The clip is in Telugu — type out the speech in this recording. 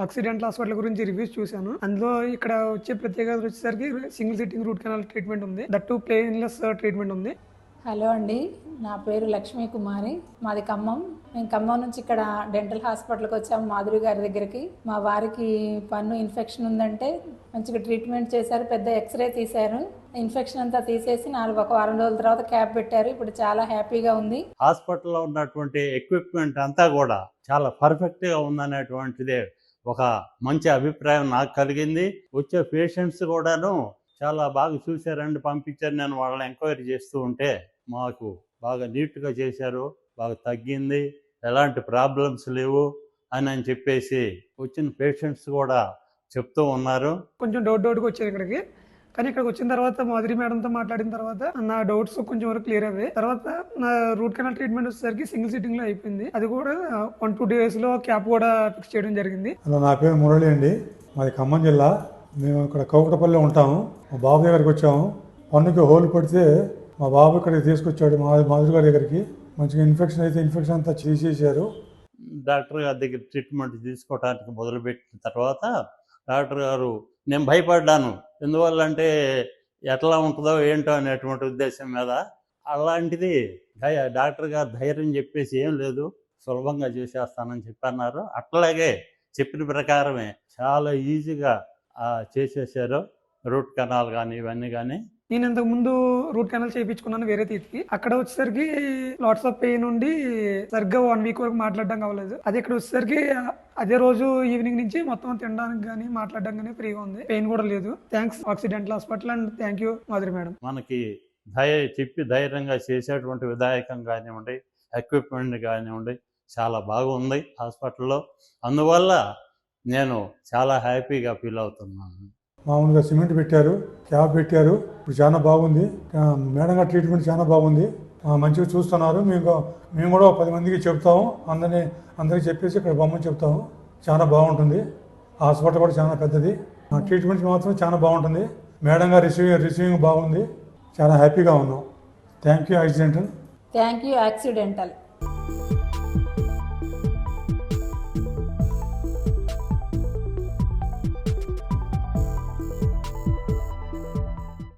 ఆక్సిడెంటల్ హాస్పిటల్ గురించి రివ్యూస్ చూశాను. అందులో ఇక్కడ వచ్చే ప్రత్యేకత వచ్చేసరికి single sitting root canal treatment ఉంది. దట్ టు పెయిన్లెస్ ట్రీట్మెంట్ ఉంది. హలో అండి, నా పేరు లక్ష్మీ కుమారి. మాది ఖమ్మం. మేము ఖమ్మం నుంచి ఇక్కడ డెంటల్ హాస్పిటల్కి వచ్చాము మాధురి గారి దగ్గరికి. మా వారికి పన్ను ఇన్ఫెక్షన్ ఉందంటే మంచిగా ట్రీట్మెంట్ చేశారు. పెద్ద ఎక్స్రే తీశారు. ఇన్ఫెక్షన్ అంతా తీసేసి ఒక వారం రోజుల తర్వాత క్యాప్ పెట్టారు. ఇప్పుడు చాలా హ్యాపీగా ఉంది. హాస్పిటల్లో ఉన్నటువంటి ఎక్విప్మెంట్ అంతా కూడా చాలా పర్ఫెక్ట్గా ఉందనేటువంటిదే ఒక మంచి అభిప్రాయం నాకు కలిగింది. వచ్చే పేషెంట్స్ కూడాను చాలా బాగా చూశారండి, పంపించారు. నేను వాళ్ళని ఎంక్వైరీ చేస్తూ ఉంటే మాకు బాగా నీట్గా చేశారు, బాగా తగ్గింది, ఎలాంటి ప్రాబ్లమ్స్ లేవు అని చెప్పేసి వచ్చిన పేషెంట్స్ కూడా చెప్తూ ఉన్నారు. కొంచెం డౌట్గా వచ్చారు ఇక్కడికి. కానీ ఇక్కడికి వచ్చిన తర్వాత మాధురి మేడంతో మాట్లాడిన తర్వాత నా డౌట్స్ కొంచెం వరకు క్లియర్ అయ్యాయి. తర్వాత నా రూట్ కెనాల్ ట్రీట్మెంట్ వచ్చేసరికి సింగిల్ సిట్టింగ్ లో అయిపోయింది. అది కూడా 1-2 days లో క్యాప్ కూడా ఫిక్స్ చేయడం జరిగింది. నా పేరు మురళి అండి, మాది ఖమ్మం జిల్లా. మేము ఇక్కడ కౌకటపల్లిలో ఉంటాము. మా బాబు దగ్గరికి వచ్చాము. పన్నుకి హోల్ పడితే మా బాబు ఇక్కడికి తీసుకొచ్చాడు మాధురి గారి దగ్గరికి. మంచిగా ఇన్ఫెక్షన్ అయితే ఇన్ఫెక్షన్ అంతా చేసేసారు. డాక్టర్ గారి దగ్గర ట్రీట్మెంట్ తీసుకోవడానికి మొదలుపెట్టిన తర్వాత డాక్టర్ గారు, నేను భయపడ్డాను, ఎందువల్లంటే ఎట్లా ఉంటుందో ఏంటో అనేటువంటి ఉద్దేశం మీద. అలాంటిది డాక్టర్ గారు ధైర్యం చెప్పేసి ఏం లేదు, సులభంగా చేసేస్తానని చెప్పన్నారు. అట్లాగే చెప్పిన ప్రకారమే చాలా ఈజీగా చేసేసారు. రూట్ కెనాల్ కానీ ఇవన్నీ కానీ. నేను ఇంతకు ముందు రూట్ కెనాల్ చేయించుకున్నాను వేరే తీతికి. అక్కడ వచ్చేసరికి లాట్స్ ఆఫ్ పెయిన్ ఉండి సరిగ్గా 1 week వరకు మాట్లాడడం కావలేదు. అది ఇక్కడ వచ్చేసరికి అదే రోజు ఈవినింగ్ నుంచి మొత్తం తినడానికి కానీ మాట్లాడడం కానీ ఫ్రీగా ఉంది. పెయిన్ కూడా లేదు. Thanks accidental hospital and thank you Madhuri madam. మనకి చెప్పి ధైర్యంగా చేసేటువంటి విధాయకం కానివ్వండి, ఎక్విప్మెంట్ కానివ్వండి, చాలా బాగుంది హాస్పిటల్లో. అందువల్ల నేను చాలా హ్యాపీగా ఫీల్ అవుతున్నాను. మామూలుగా సిమెంట్ పెట్టారు, క్యాప్ పెట్టారు. ఇప్పుడు చాలా బాగుంది. మేడం గారి ట్రీట్మెంట్ చాలా బాగుంది. మంచిగా చూస్తున్నారు. మేము కూడా 10 మందికి చెప్తాము. అందరికీ చెప్పేసి ఇక్కడ బొమ్మని చెప్తాము. చాలా బాగుంటుంది. హాస్పిటల్ కూడా చాలా పెద్దది. ట్రీట్మెంట్ మాత్రం చాలా బాగుంటుంది. మేడం గారు రిసీవింగ్ బాగుంది. చాలా హ్యాపీగా ఉన్నాం. Thank you accidental.